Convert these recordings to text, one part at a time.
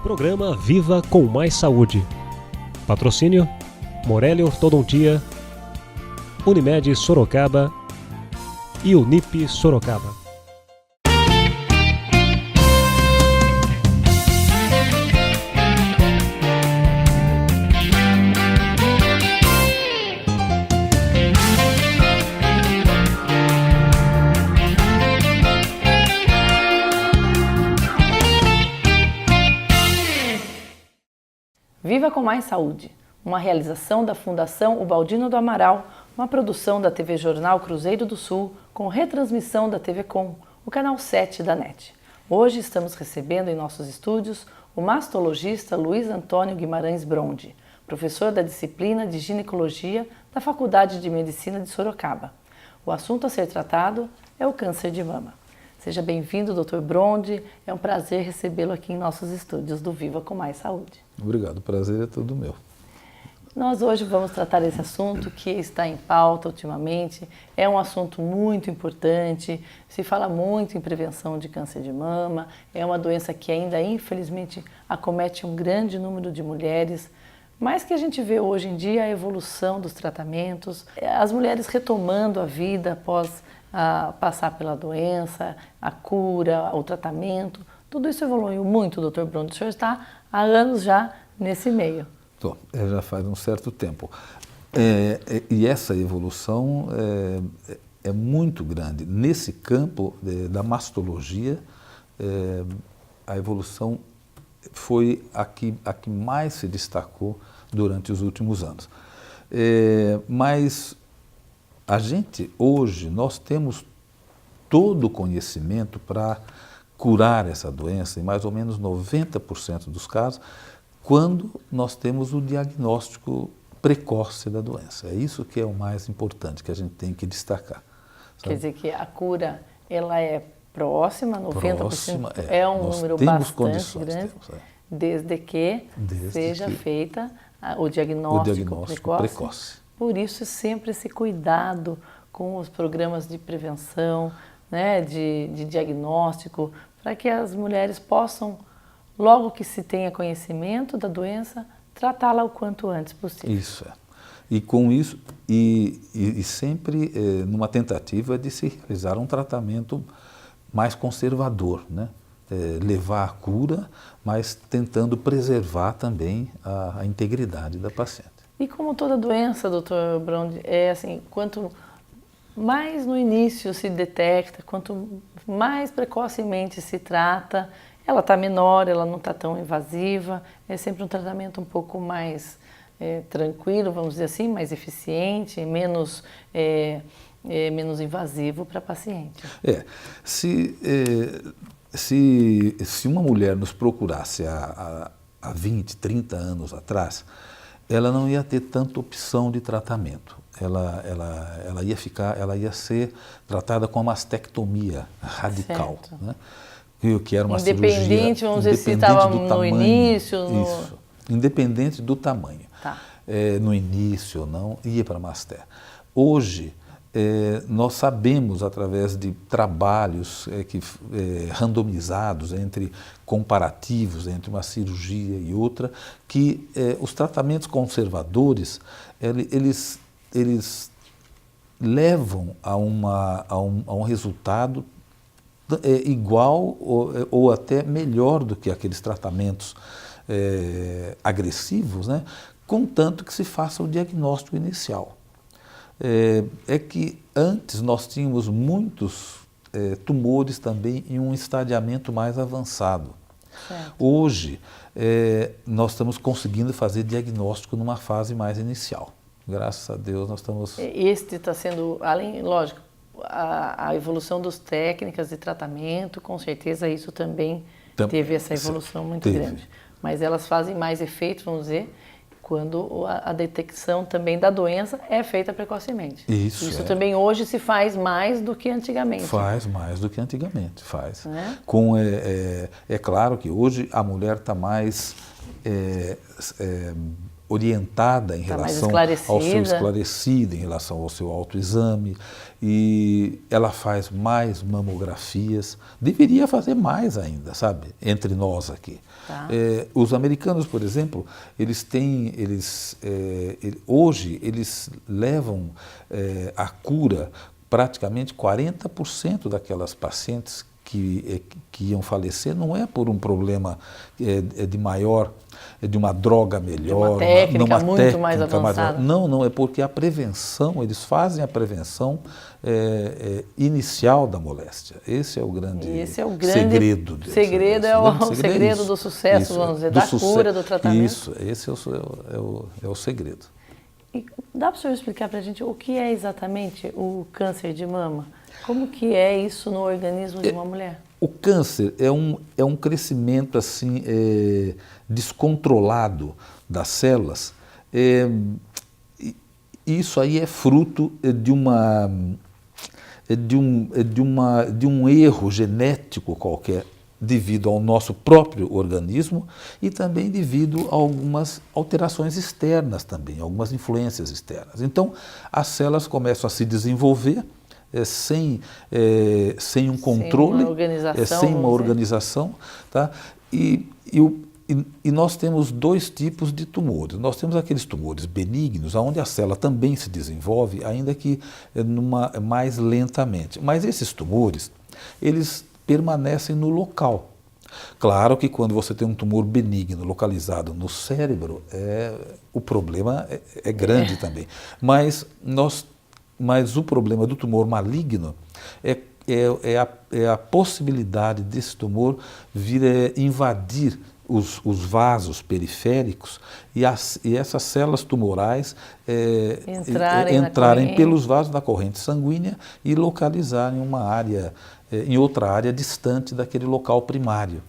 Programa Viva com Mais Saúde. Patrocínio: Morelli Ortodontia, Unimed Sorocaba e Unip Sorocaba. Viva com Mais Saúde, uma realização da Fundação Ubaldino do Amaral, uma produção da TV Jornal Cruzeiro do Sul, com retransmissão da TV Com, o canal 7 da NET. Hoje estamos recebendo em nossos estúdios o mastologista Luiz Antônio Guimarães Brondi, professor da disciplina de ginecologia da Faculdade de Medicina de Sorocaba. O assunto a ser tratado é o câncer de mama. Seja bem-vindo, Dr. Brondi. É um prazer recebê-lo aqui em nossos estúdios do Viva com Mais Saúde. Obrigado, o prazer é todo meu. Nós hoje vamos tratar esse assunto que está em pauta ultimamente. É um assunto muito importante, se fala muito em prevenção de câncer de mama. É uma doença que ainda, infelizmente, acomete um grande número de mulheres, mas que a gente vê hoje em dia a evolução dos tratamentos, as mulheres retomando a vida após passar pela doença, a cura, o tratamento. Tudo isso evoluiu muito, Dr. Brondi. O senhor está há anos já nesse meio. Já faz um certo tempo. E essa evolução é muito grande. Nesse campo da mastologia, a evolução foi a que mais se destacou durante os últimos anos. Mas a gente, hoje, nós temos todo o conhecimento para curar essa doença, em mais ou menos 90% dos casos, quando nós temos o diagnóstico precoce da doença. É isso que é o mais importante, que a gente tem que destacar. Sabe? Quer dizer que a cura, ela é próxima, 90% próxima, é um número bastante grande, desde que seja feita o diagnóstico precoce. Por isso, sempre esse cuidado com os programas de prevenção, né, de diagnóstico, para que as mulheres possam, logo que se tenha conhecimento da doença, tratá-la o quanto antes possível. Isso é. E com isso, e sempre numa tentativa de se realizar um tratamento mais conservador, né? Levar à cura, mas tentando preservar também a integridade da paciente. E como toda doença, Dr. Brondi, é assim, quanto mais no início se detecta, quanto mais precocemente se trata, ela está menor, ela não está tão invasiva, é sempre um tratamento um pouco mais tranquilo, vamos dizer assim, mais eficiente, menos invasivo para a paciente. Se uma mulher nos procurasse há 20, 30 anos atrás, ela não ia ter tanta opção de tratamento. Ela ia ser tratada com a mastectomia radical, né? Que era uma independente, cirurgia vamos dizer, se estava no início. Isso, independente do tamanho. Tá. No início ou não, ia para a masté. Hoje, nós sabemos, através de trabalhos randomizados, comparativos entre uma cirurgia e outra, que os tratamentos conservadores, eles levam a um resultado igual ou até melhor do que aqueles tratamentos agressivos, né? Contanto que se faça o diagnóstico inicial. Que antes nós tínhamos muitos tumores também em um estadiamento mais avançado. Certo. Hoje, nós estamos conseguindo fazer diagnóstico numa fase mais inicial. Graças a Deus nós estamos... Este está sendo, além, lógico, a evolução das técnicas de tratamento, com certeza isso também teve essa evolução muito grande. Mas elas fazem mais efeito, vamos dizer, quando a detecção também da doença é feita precocemente. Isso também hoje se faz mais do que antigamente. Faz mais do que antigamente, faz. É? É claro que hoje a mulher está mais orientada em relação ao seu esclarecida, em relação ao seu autoexame, e ela faz mais mamografias, deveria fazer mais ainda, sabe, entre nós aqui. Tá. Os americanos, por exemplo, hoje eles levam a cura praticamente 40% daquelas pacientes que iam falecer, não é por um problema de uma droga melhor, uma técnica muito mais avançada. Não, é porque a prevenção, eles fazem a prevenção inicial da moléstia. Esse é o grande segredo deles. O segredo do sucesso, vamos dizer, da cura, do tratamento. Isso, esse é o segredo. E dá para o senhor explicar para a gente o que é exatamente o câncer de mama? Como que é isso no organismo de uma mulher? O câncer é um crescimento assim descontrolado das células. Isso aí é fruto de um erro genético qualquer, devido ao nosso próprio organismo e também devido a algumas alterações externas também, algumas influências externas. Então, as células começam a se desenvolver sem um controle, sem uma organização, tá? E nós temos dois tipos de tumores. Nós temos aqueles tumores benignos, onde a célula também se desenvolve, ainda que mais lentamente. Mas esses tumores, eles permanecem no local. Claro que quando você tem um tumor benigno localizado no cérebro, o problema é grande também. Mas o problema do tumor maligno é a possibilidade desse tumor vir invadir os vasos periféricos e essas células tumorais entrarem pelos vasos da corrente sanguínea e localizarem em outra área distante daquele local primário.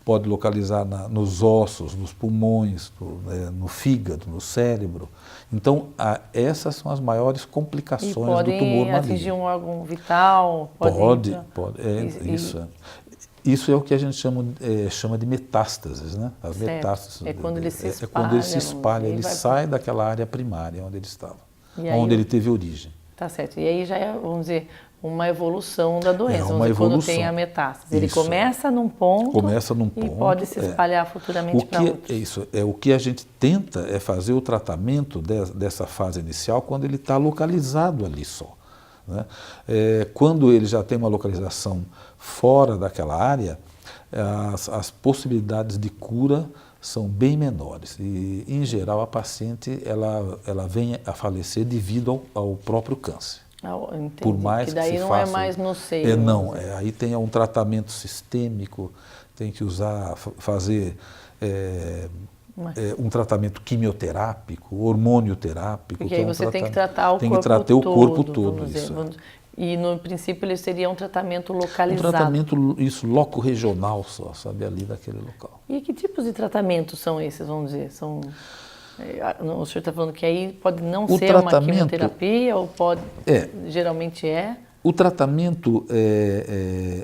Pode localizar nos ossos, nos pulmões, no fígado, no cérebro. Então, essas são as maiores complicações do tumor maligno. Pode atingir um órgão vital? Pode. Isso é o que a gente chama de metástases, né? As metástases. É quando ele se espalha. É quando ele se espalha, ele sai daquela área primária onde ele estava, onde ele teve origem. Tá certo. E aí já é, vamos dizer, uma evolução da doença. Quando tem a metástase. Ele começa num ponto e pode se espalhar futuramente para outros. O que a gente tenta é fazer o tratamento dessa fase inicial quando ele está localizado ali só. Né? Quando ele já tem uma localização fora daquela área, as possibilidades de cura são bem menores. E, em geral, a paciente ela vem a falecer devido ao próprio câncer. Entendi. Por mais que daí que se não faça, é mais no seio. Aí tem um tratamento sistêmico, tem que fazer um tratamento quimioterápico, hormonioterápico. Porque aí você tem que tratar o corpo todo. E no princípio ele seria um tratamento localizado. Um tratamento, loco-regional só, sabe, ali daquele local. E que tipos de tratamentos são esses, vamos dizer? O senhor está falando que aí pode não ser uma quimioterapia ou pode, geralmente é? O tratamento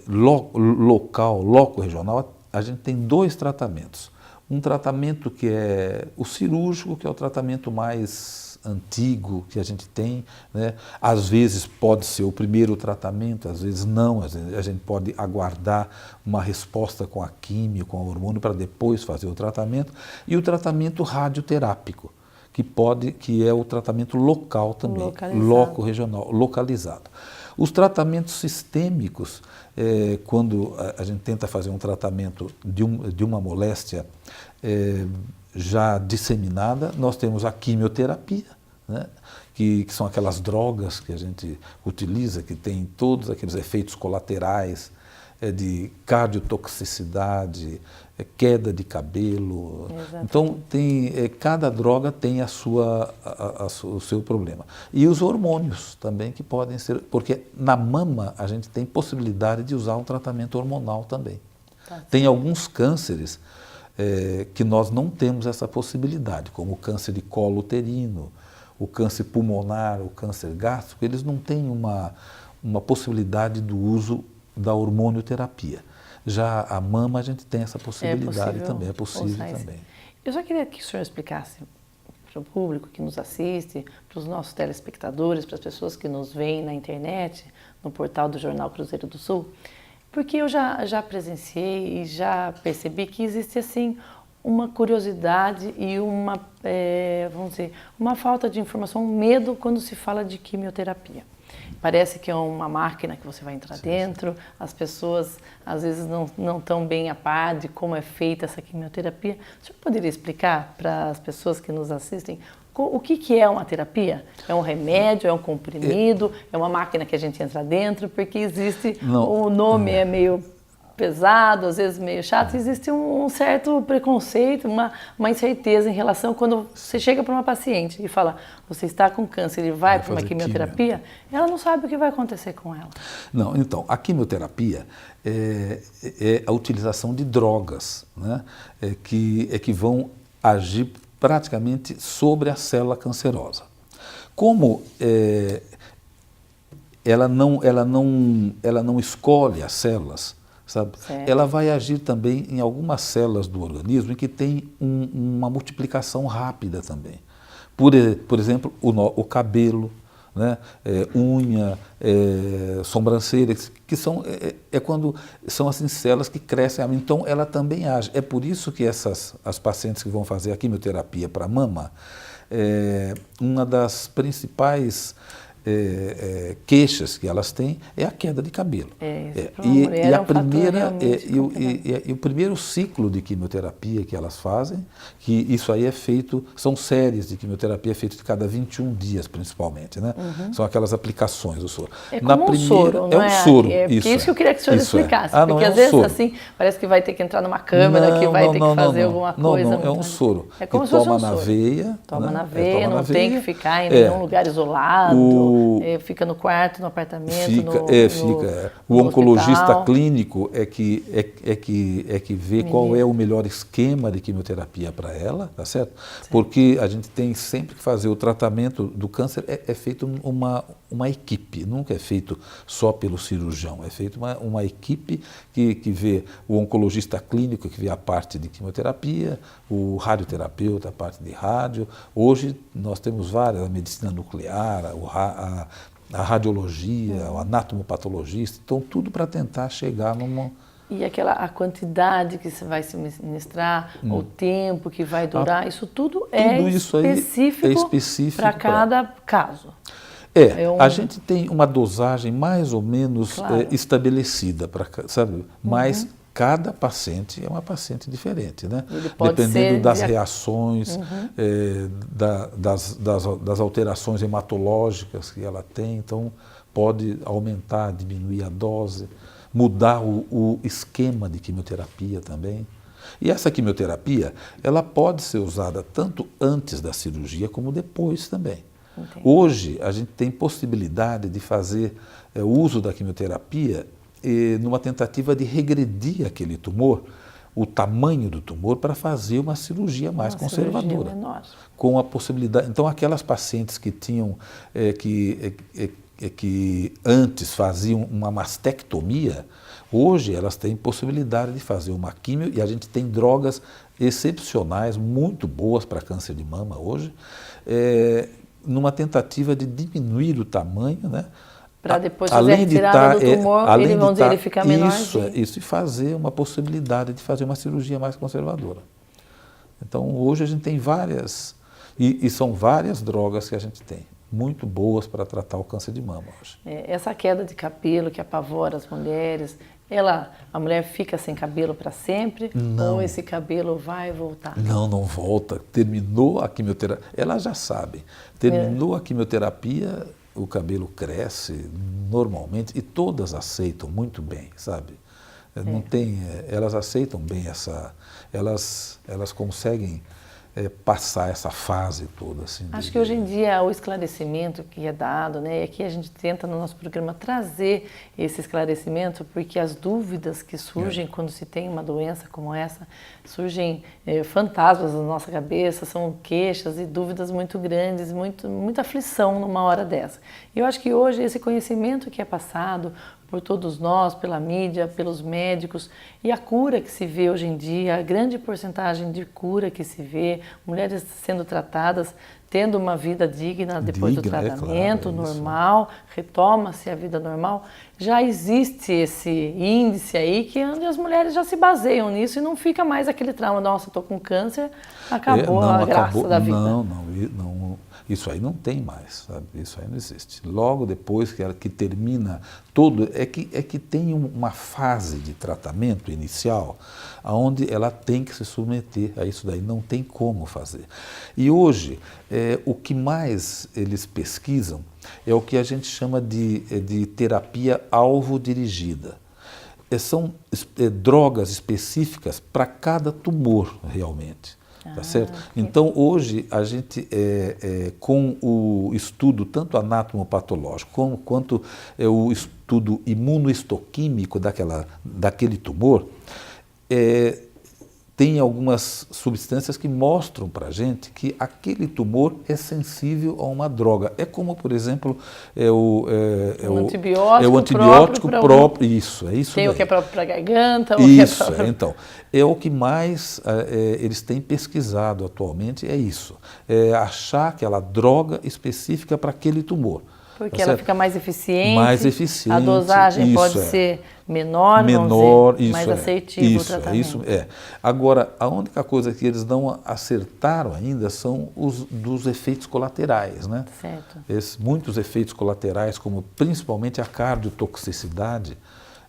local, loco-regional, a gente tem dois tratamentos. Um tratamento que é o cirúrgico, que é o tratamento mais antigo que a gente tem, né? Às vezes pode ser o primeiro tratamento, às vezes não, a gente pode aguardar uma resposta com a químio, com o hormônio, para depois fazer o tratamento. E o tratamento radioterápico, que é o tratamento local também, loco-regional, localizado. Os tratamentos sistêmicos, quando a gente tenta fazer um tratamento de uma moléstia já disseminada, nós temos a quimioterapia, né? que são aquelas drogas que a gente utiliza, que tem todos aqueles efeitos colaterais de cardiotoxicidade, queda de cabelo. Exatamente. Então, cada droga tem o seu problema. E os hormônios também, que podem ser, porque na mama a gente tem possibilidade de usar um tratamento hormonal também. Tem alguns cânceres que nós não temos essa possibilidade, como o câncer de colo uterino, o câncer pulmonar, o câncer gástrico, eles não têm uma possibilidade do uso da hormonioterapia. Já a mama a gente tem essa possibilidade também, é possível também. Eu só queria que o senhor explicasse, para o público que nos assiste, para os nossos telespectadores, para as pessoas que nos veem na internet, no portal do Jornal Cruzeiro do Sul, porque eu já presenciei e já percebi que existe assim uma curiosidade e vamos dizer, uma falta de informação, um medo quando se fala de quimioterapia. Parece que é uma máquina que você vai entrar dentro, as pessoas às vezes não estão bem a par de como é feita essa quimioterapia. O senhor poderia explicar para as pessoas que nos assistem o que é uma terapia? É um remédio, é um comprimido, é uma máquina que a gente entra dentro? Porque existe, o nome é meio pesado, às vezes meio chato, existe um certo preconceito, uma incerteza em relação quando você chega para uma paciente e fala, você está com câncer e vai para uma quimioterapia, ela não sabe o que vai acontecer com ela. Não, então, a quimioterapia é a utilização de drogas, né, que vão agir praticamente sobre a célula cancerosa. Como ela não escolhe as células, sabe? Ela vai agir também em algumas células do organismo em que tem uma multiplicação rápida também. Por exemplo, o cabelo, né? Unha, sobrancelha, que são quando são assim células que crescem. Então ela também age. É por isso que as pacientes que vão fazer a quimioterapia para mama, uma das principais queixas que elas têm é a queda de cabelo. E o primeiro ciclo de quimioterapia que elas fazem, que isso aí é feito, são séries de quimioterapia feitas de cada 21 dias principalmente, né? São aquelas aplicações do soro. É como um soro, não é? Um soro, isso que eu queria que o senhor explicasse, porque às vezes assim, parece que vai ter que entrar numa câmera, que vai ter que fazer alguma coisa. Não, é um soro. É como se fosse um soro. Toma na veia. Toma na veia, não tem que ficar em nenhum lugar isolado. Fica no quarto, no apartamento, O oncologista clínico é que vê qual é o melhor esquema de quimioterapia para ela, tá certo? Porque a gente tem sempre que fazer o tratamento do câncer, é feito uma equipe, nunca é feito só pelo cirurgião, é feito uma equipe que vê o oncologista clínico, que vê a parte de quimioterapia, o radioterapeuta, a parte de rádio. Hoje nós temos várias, a medicina nuclear, a radiologia, o anatomopatologista, então tudo para tentar chegar numa... E a quantidade que você vai se ministrar, o tempo que vai durar, isso tudo é específico para cada caso. A gente tem uma dosagem mais ou menos estabelecida, sabe? Mas cada paciente é uma paciente diferente, né? Dependendo das reações, das alterações hematológicas que ela tem, então pode aumentar, diminuir a dose, mudar o esquema de quimioterapia também. E essa quimioterapia, ela pode ser usada tanto antes da cirurgia como depois também. Entendi. Hoje a gente tem possibilidade de fazer o uso da quimioterapia numa tentativa de regredir aquele tumor, o tamanho do tumor, para fazer uma cirurgia mais conservadora. Com a possibilidade. Então, aquelas pacientes que tinham, que antes faziam uma mastectomia, hoje elas têm possibilidade de fazer uma quimio, e a gente tem drogas excepcionais, muito boas para câncer de mama hoje, numa tentativa de diminuir o tamanho, né? Para depois fazer a retirada do tumor, ele fica menor. Isso, e fazer uma possibilidade de fazer uma cirurgia mais conservadora. Então, hoje a gente tem várias, e são várias drogas que a gente tem, muito boas para tratar o câncer de mama hoje. Essa queda de cabelo que apavora as mulheres, a mulher fica sem cabelo para sempre? Não. Ou esse cabelo vai voltar? Não volta. Terminou a quimioterapia, elas já sabem, terminou a quimioterapia, o cabelo cresce normalmente e todas aceitam muito bem, sabe? Não tem, elas aceitam bem elas conseguem passar essa fase toda. Assim, acho que hoje em dia o esclarecimento que é dado, né, e aqui a gente tenta no nosso programa trazer esse esclarecimento, porque as dúvidas que surgem quando se tem uma doença como essa, surgem fantasmas na nossa cabeça, são queixas e dúvidas muito grandes, muita aflição numa hora dessa. E eu acho que hoje esse conhecimento que é passado, por todos nós, pela mídia, pelos médicos, e a cura que se vê hoje em dia, a grande porcentagem de cura que se vê, mulheres sendo tratadas, tendo uma vida digna depois do tratamento, normal, retoma-se a vida normal, já existe esse índice aí que onde as mulheres já se baseiam nisso e não fica mais aquele trauma, nossa, estou com câncer, acabou a graça da vida. Não, isso aí não tem mais, sabe? Isso aí não existe. Logo depois que termina todo, é que tem uma fase de tratamento inicial, onde ela tem que se submeter a isso daí, não tem como fazer. E hoje, o que mais eles pesquisam é o que a gente chama de terapia alvo-dirigida. São drogas específicas para cada tumor, realmente. Tá certo? Então, hoje, a gente, com o estudo tanto anatomopatológico quanto o estudo imunohistoquímico daquele tumor, tem algumas substâncias que mostram para a gente que aquele tumor é sensível a uma droga. É como, por exemplo, o antibiótico próprio. Isso, é isso. Tem daí. O que é próprio para a garganta. Isso, então. É o que mais eles têm pesquisado atualmente, é isso. É achar aquela droga específica para aquele tumor. Porque ela fica mais eficiente. A dosagem pode ser menor, mais assertivo o tratamento. Isso é. Agora, a única coisa que eles não acertaram ainda são os dos efeitos colaterais, né? Certo. Muitos efeitos colaterais, como principalmente a cardiotoxicidade,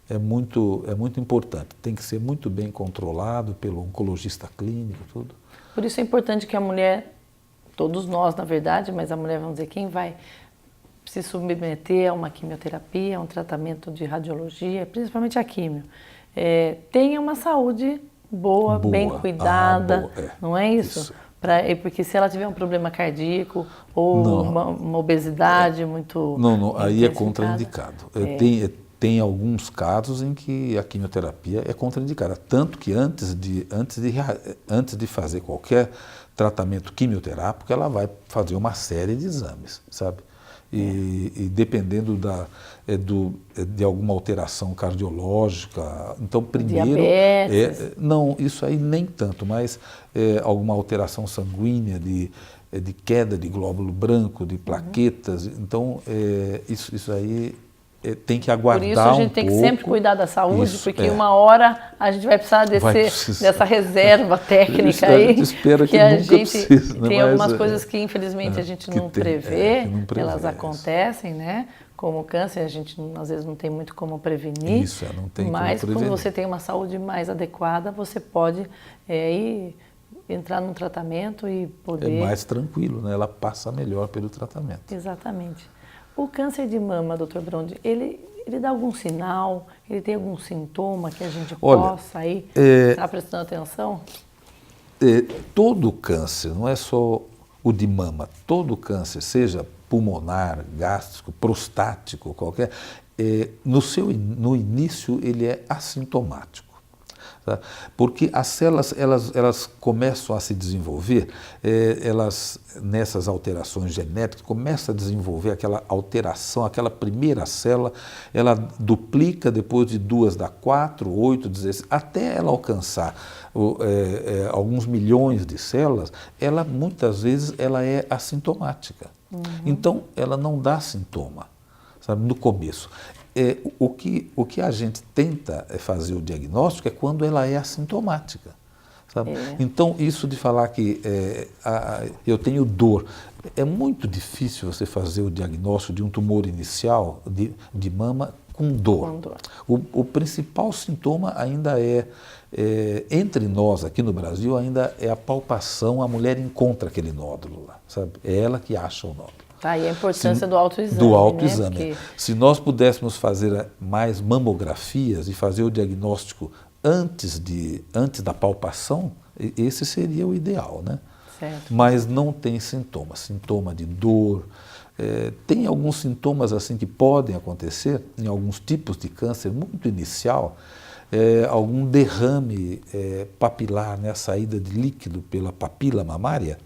é muito importante. Tem que ser muito bem controlado pelo oncologista clínico, tudo. Por isso é importante que a mulher, todos nós na verdade, mas a mulher, vamos dizer, quem vai se submeter a uma quimioterapia, a um tratamento de radiologia, principalmente a químio, tenha uma saúde boa, bem cuidada, não é isso? Porque se ela tiver um problema cardíaco ou uma obesidade muito... Não, aí é contraindicado. Tem alguns casos em que a quimioterapia é contraindicada, tanto que antes de fazer qualquer tratamento quimioterápico, ela vai fazer uma série de exames, sabe? E dependendo de alguma alteração cardiológica, então primeiro... Diabetes. Não, isso aí nem tanto, mas alguma alteração sanguínea, de queda de glóbulo branco, de plaquetas, então isso aí tem que aguardar um pouco. Por isso a gente tem que sempre cuidar da saúde, porque uma hora a gente vai precisar dessa reserva técnica aí, que a gente tem algumas coisas que infelizmente a gente não prevê, elas acontecem, né? Como o câncer, a gente às vezes não tem muito como prevenir, não tem mas como prevenir. Quando você tem uma saúde mais adequada, você pode entrar num tratamento e poder... É mais tranquilo, né? Ela passa melhor pelo tratamento. Exatamente. O câncer de mama, Dr. Brondi, ele dá algum sinal? Ele tem algum sintoma que a gente possa aí estar prestando atenção? Todo câncer, não é só o de mama, todo câncer, seja pulmonar, gástrico, prostático, qualquer, no início ele é assintomático. Tá? Porque as células elas começam a se desenvolver, nessas alterações genéticas, começa a desenvolver aquela alteração, aquela primeira célula, ela duplica, depois de 2 dá 4, 8, 16, até ela alcançar alguns milhões de células, muitas vezes ela é assintomática. Então, ela não dá sintoma, sabe, no começo. O que a gente tenta fazer o diagnóstico é quando ela é assintomática. Sabe? Então, isso de falar que eu tenho dor, é muito difícil você fazer o diagnóstico de um tumor inicial de mama com dor. O principal sintoma ainda entre nós aqui no Brasil, ainda é a palpação, a mulher encontra aquele nódulo lá, sabe? É ela que acha o nódulo. Tá, e a importância do autoexame. Do autoexame. Né? Porque... Se nós pudéssemos fazer mais mamografias e fazer o diagnóstico antes da palpação, esse seria o ideal, né? Certo. Mas não tem sintoma de dor. Tem alguns sintomas assim que podem acontecer em alguns tipos de câncer muito inicial, algum derrame papilar, né, a saída de líquido pela papila mamária,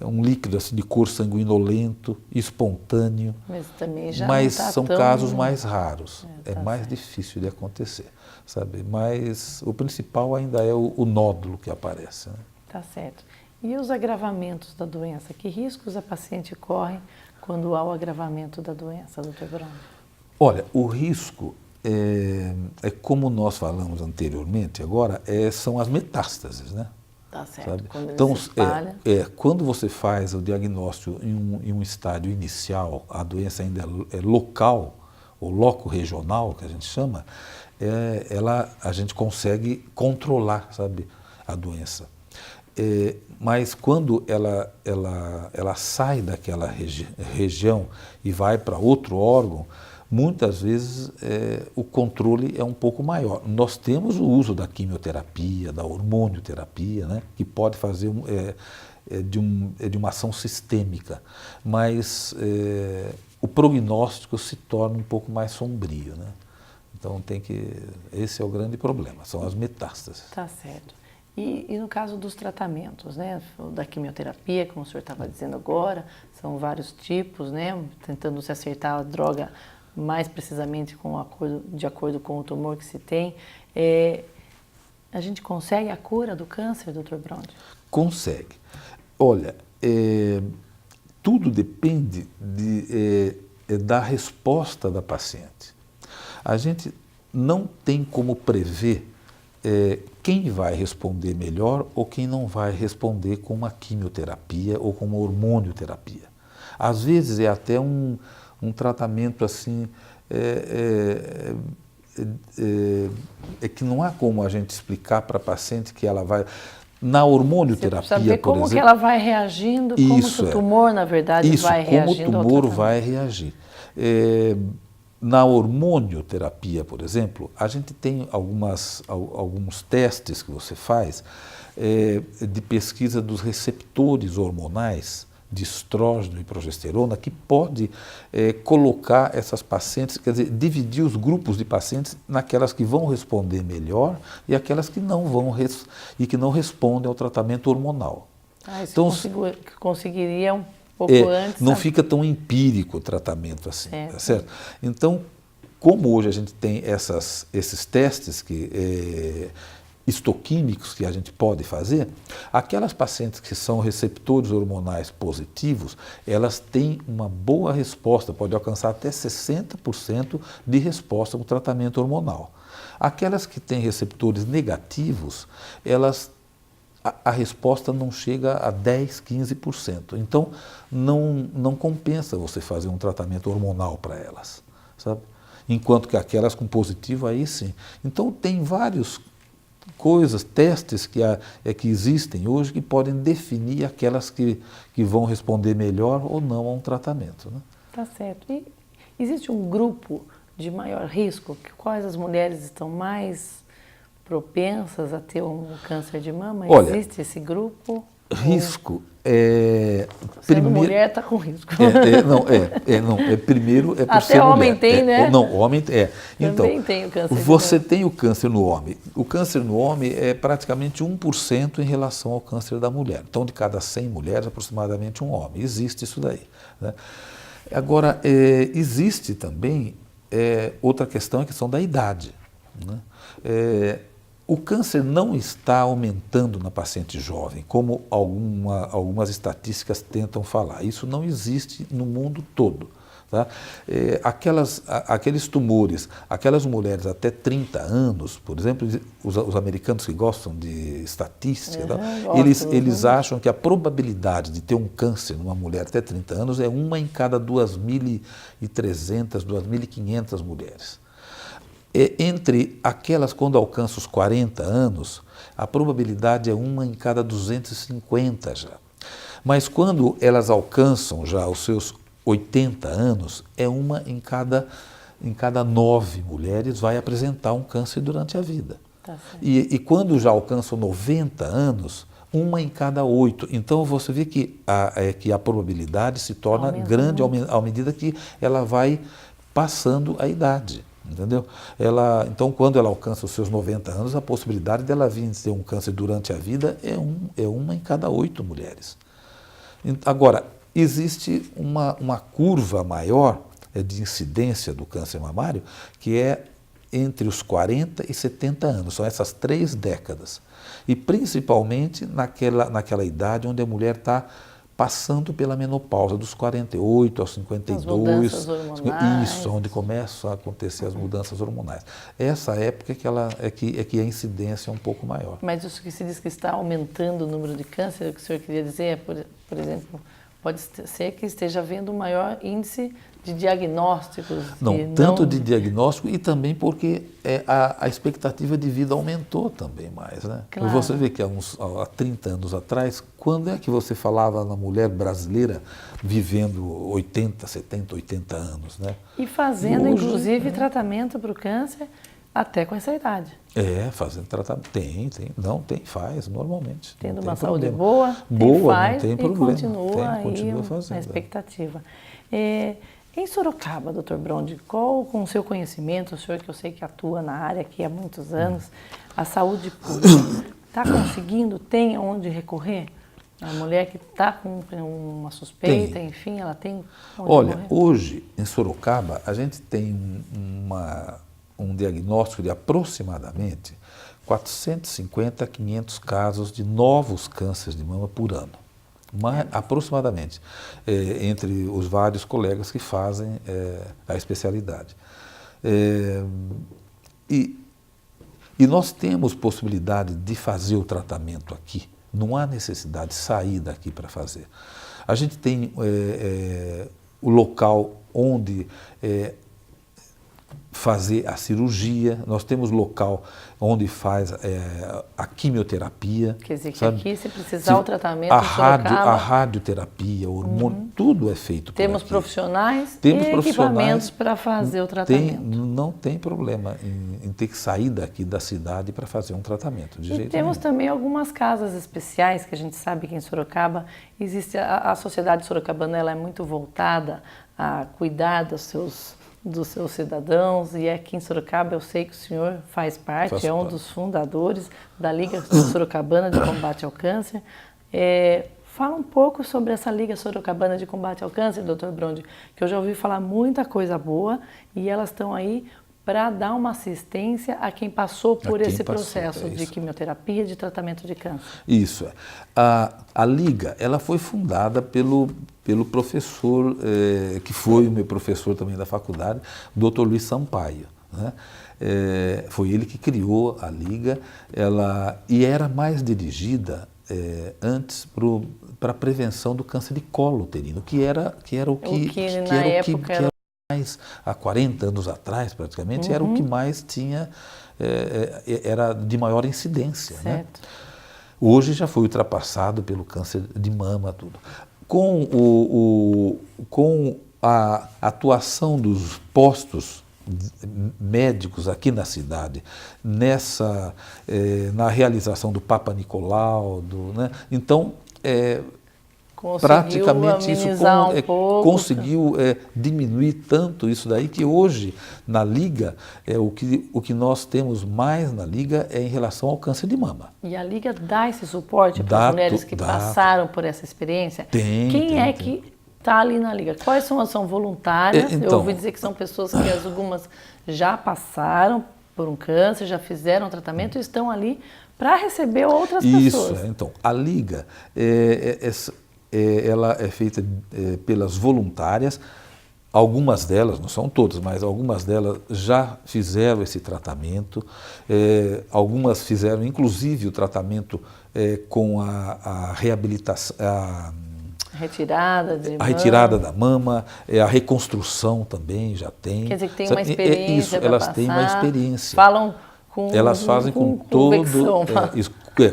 um líquido assim, de cor sanguinolento, espontâneo, Mas também já mas não tá são tão... casos mais raros, é tá mais certo. difícil de acontecer, sabe? Mas o principal ainda é o nódulo que aparece, né? Tá certo. E os agravamentos da doença? Que riscos a paciente corre quando há o agravamento da doença, doutor Broni? Olha, o risco é como nós falamos anteriormente, agora são as metástases, né? Tá certo. Sabe? Quando ele Então, se espalha... quando você faz o diagnóstico em um estádio inicial, a doença ainda é local, ou loco-regional, que a gente chama, a gente consegue controlar, sabe, a doença. Mas quando ela sai daquela região e vai para outro órgão, muitas vezes o controle é um pouco maior. Nós temos o uso da quimioterapia, da hormonioterapia, né, que pode fazer de uma ação sistêmica, mas o prognóstico se torna um pouco mais sombrio, né? Então esse é o grande problema, são as metástases. Tá certo. E no caso dos tratamentos, né, da quimioterapia, como o senhor estava dizendo agora, são vários tipos, né, tentando se acertar a droga mais precisamente de acordo com o tumor que se tem. A gente consegue a cura do câncer, doutor Broni? Consegue. Olha, tudo depende da resposta da paciente. A gente não tem como prever quem vai responder melhor ou quem não vai responder com uma quimioterapia ou com uma hormonioterapia. Às vezes é até um tratamento assim, que não há como a gente explicar para a paciente que ela vai... Na hormonioterapia, Você precisa ver como que ela vai reagindo, como que o tumor, na verdade, vai reagindo como o tumor vai reagir. Na hormonioterapia, por exemplo, a gente tem alguns testes que você faz de pesquisa dos receptores hormonais de estrógeno e progesterona que pode colocar essas pacientes, quer dizer, dividir os grupos de pacientes naquelas que vão responder melhor e aquelas que não vão e que não respondem ao tratamento hormonal. Então, conseguiria um pouco antes... Não fica tão empírico o tratamento assim, tá certo? Então, como hoje a gente tem esses testes histoquímicos que a gente pode fazer, aquelas pacientes que são receptores hormonais positivos, elas têm uma boa resposta, pode alcançar até 60% de resposta com o tratamento hormonal. Aquelas que têm receptores negativos, a resposta não chega a 10, 15%. Então, não compensa você fazer um tratamento hormonal para elas, sabe? Enquanto que aquelas com positivo, aí sim. Então, tem várias testes que existem hoje que podem definir aquelas que vão responder melhor ou não a um tratamento, né? Tá certo. E existe um grupo de maior risco? Quais as mulheres estão mais propensas a ter um câncer de mama? Olha, existe esse grupo? Risco Sendo mulher está com risco. Primeiro por até ser homem mulher. Tem, né? Não, homem Então, também tem o câncer. Você tem o câncer no homem. O câncer no homem é praticamente 1% em relação ao câncer da mulher. Então, de cada 100 mulheres, aproximadamente um homem. Existe isso daí, né? Agora, existe também outra questão, a questão da idade, né? O câncer não está aumentando na paciente jovem, como algumas estatísticas tentam falar. Isso não existe no mundo todo, tá? Aqueles tumores, aquelas mulheres até 30 anos, por exemplo, os americanos que gostam de estatística, tá? Eles acham que a probabilidade de ter um câncer numa mulher até 30 anos é 1 em cada 2.300, 2.500 mulheres. Entre aquelas quando alcançam os 40 anos, a probabilidade é 1 em cada 250 já. Mas quando elas alcançam já os seus 80 anos, é 1 em cada 9 mulheres vai apresentar um câncer durante a vida. Tá certo. E quando já alcançam 90 anos, 1 em cada 8. Então você vê que a probabilidade se torna grande à medida que ela vai passando a idade. Entendeu? Então, quando ela alcança os seus 90 anos, a possibilidade dela vir a ter um câncer durante a vida é 1 em cada 8 mulheres. Agora, existe uma curva maior de incidência do câncer mamário, que é entre os 40 e 70 anos, são essas 3 décadas. E principalmente naquela idade onde a mulher está passando pela menopausa, dos 48 aos 52. As mudanças hormonais. Isso, onde começam a acontecer as mudanças hormonais. Essa época que a incidência é um pouco maior. Mas isso que se diz que está aumentando o número de câncer, o que o senhor queria dizer é, por exemplo, pode ser que esteja havendo um maior índice de diagnósticos. Não, tanto de diagnóstico e também porque a expectativa de vida aumentou também mais, né? Claro. Você vê que há 30 anos atrás, quando é que você falava na mulher brasileira vivendo 80, 70, 80 anos, né? E fazendo, hoje, inclusive, tratamento para o câncer até com essa idade. Fazendo tratamento. Faz normalmente. Tendo não uma tem saúde problema. boa, faz não tem e problema. continua fazendo. Na expectativa. Em Sorocaba, Dr. Brondi, qual, com o seu conhecimento, o senhor que eu sei que atua na área aqui há muitos anos, a saúde pública está conseguindo, tem onde recorrer? A mulher que está com uma suspeita, enfim, ela tem onde recorrer? Hoje, em Sorocaba, a gente tem um diagnóstico de aproximadamente 450 a 500 casos de novos cânceres de mama por ano. Aproximadamente, entre os vários colegas que fazem a especialidade. E nós temos possibilidade de fazer o tratamento aqui, não há necessidade de sair daqui para fazer. A gente tem o local onde fazer a cirurgia, nós temos local onde faz a quimioterapia. Quer dizer que aqui, se precisar o tratamento, a radioterapia, o hormônio, tudo é feito por aqui. Temos profissionais e equipamentos para fazer o tratamento. Não tem problema em ter que sair daqui da cidade para fazer um tratamento, de jeito Temos nenhum. também algumas casas especiais, que a gente sabe que em Sorocaba existe, a sociedade sorocabana ela é muito voltada a cuidar dos seus cidadãos, e aqui em Sorocaba eu sei que o senhor faz parte, é um dos fundadores da Liga Sorocabana de Combate ao Câncer. Fala um pouco sobre essa Liga Sorocabana de Combate ao Câncer, Dr. Brondi, que eu já ouvi falar muita coisa boa, e elas estão aí para dar uma assistência a quem passou por esse processo de quimioterapia, de tratamento de câncer. Isso. A Liga, ela foi fundada pelo professor, que foi o meu professor também da faculdade, Dr. Luiz Sampaio, né? Foi ele que criou a Liga, e era mais dirigida antes para a prevenção do câncer de colo uterino, que era o que há 40 anos atrás, praticamente, era o que mais tinha, era de maior incidência. Né? Hoje já foi ultrapassado pelo câncer de mama, tudo. Com a atuação dos postos médicos aqui na cidade, na realização do Papa Nicolau, né? Então, praticamente isso conseguiu diminuir tanto isso daí que hoje na Liga o que nós temos mais na Liga é em relação ao câncer de mama. E a Liga dá esse suporte para as mulheres que passaram por essa experiência? Quem que está ali na Liga? Quais são voluntárias? Então, eu ouvi dizer que são pessoas que algumas já passaram por um câncer, já fizeram tratamento e estão ali para receber outras pessoas. Isso, então a Liga ela é feita pelas voluntárias, algumas delas, não são todas, mas algumas delas já fizeram esse tratamento, algumas fizeram inclusive o tratamento com a reabilitação, a retirada da mama, a reconstrução também já tem. Quer dizer que tem uma experiência isso, elas têm uma experiência. Falam elas fazem com convicção,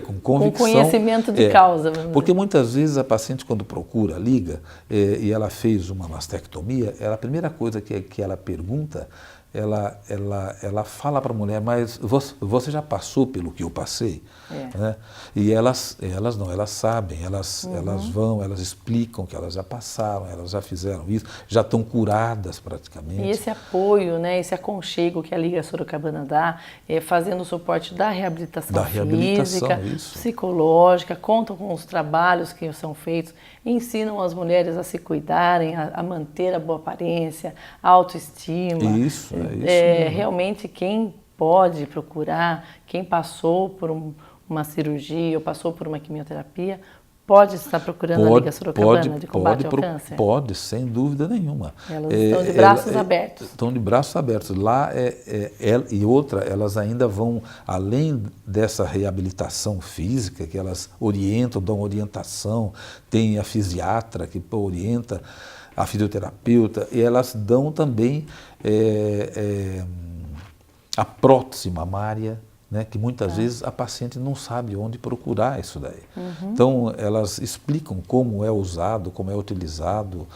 com convicção. Com conhecimento de causa. Porque muitas vezes a paciente, quando procura a Liga e ela fez uma mastectomia, a primeira coisa que ela pergunta, ela fala para a mulher, mas você já passou pelo que eu passei? Né? E elas não, elas sabem, elas vão, elas explicam que elas já passaram, elas já fizeram isso, já estão curadas praticamente. E esse apoio, né, esse aconchego que a Liga Sorocabana dá, fazendo o suporte da reabilitação física, isso. psicológica, contam com os trabalhos que são feitos, ensinam as mulheres a se cuidarem, a manter a boa aparência, a autoestima. Isso, mesmo. Realmente quem pode procurar, quem passou por uma cirurgia ou passou por uma quimioterapia, pode estar procurando a Liga Sorocabana de combate ao câncer? Pode, sem dúvida nenhuma. Elas estão de braços abertos. Estão de braços abertos. Lá e outra, elas ainda vão, além dessa reabilitação física, que elas orientam, dão orientação, tem a fisiatra que orienta, a fisioterapeuta, e elas dão também a prótese mamária, né, que muitas vezes a paciente não sabe onde procurar isso daí. Então, elas explicam como é usado, como é utilizado,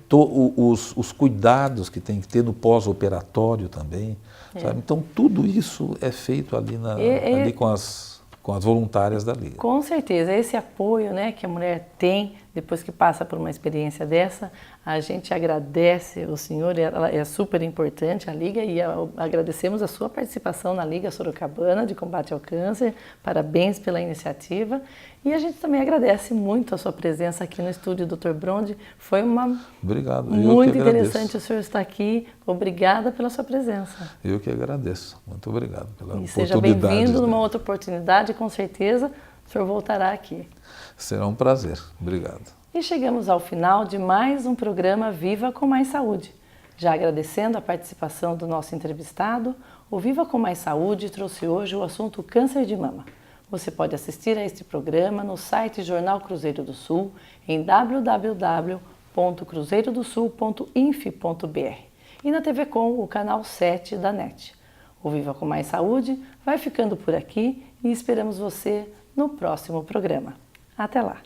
os cuidados que tem que ter no pós-operatório também. Sabe? Então, tudo isso é feito ali, ali com as voluntárias da Liga. Com certeza, esse apoio, né, que a mulher tem depois que passa por uma experiência dessa, a gente agradece o senhor, ela é super importante, a Liga, e agradecemos a sua participação na Liga Sorocabana de Combate ao Câncer, parabéns pela iniciativa, e a gente também agradece muito a sua presença aqui no estúdio, Dr. Brondi, foi Obrigado. muito interessante o senhor estar aqui, obrigada pela sua presença. Eu que agradeço, muito obrigado pela oportunidade. Seja bem-vindo numa outra oportunidade, com certeza o senhor voltará aqui. Será um prazer, obrigado. E chegamos ao final de mais um programa Viva com Mais Saúde. Já agradecendo a participação do nosso entrevistado, o Viva com Mais Saúde trouxe hoje o assunto câncer de mama. Você pode assistir a este programa no site Jornal Cruzeiro do Sul, em www.cruzeirodosul.inf.br e na TV Com, o canal 7 da NET. O Viva com Mais Saúde vai ficando por aqui e esperamos você no próximo programa. Até lá!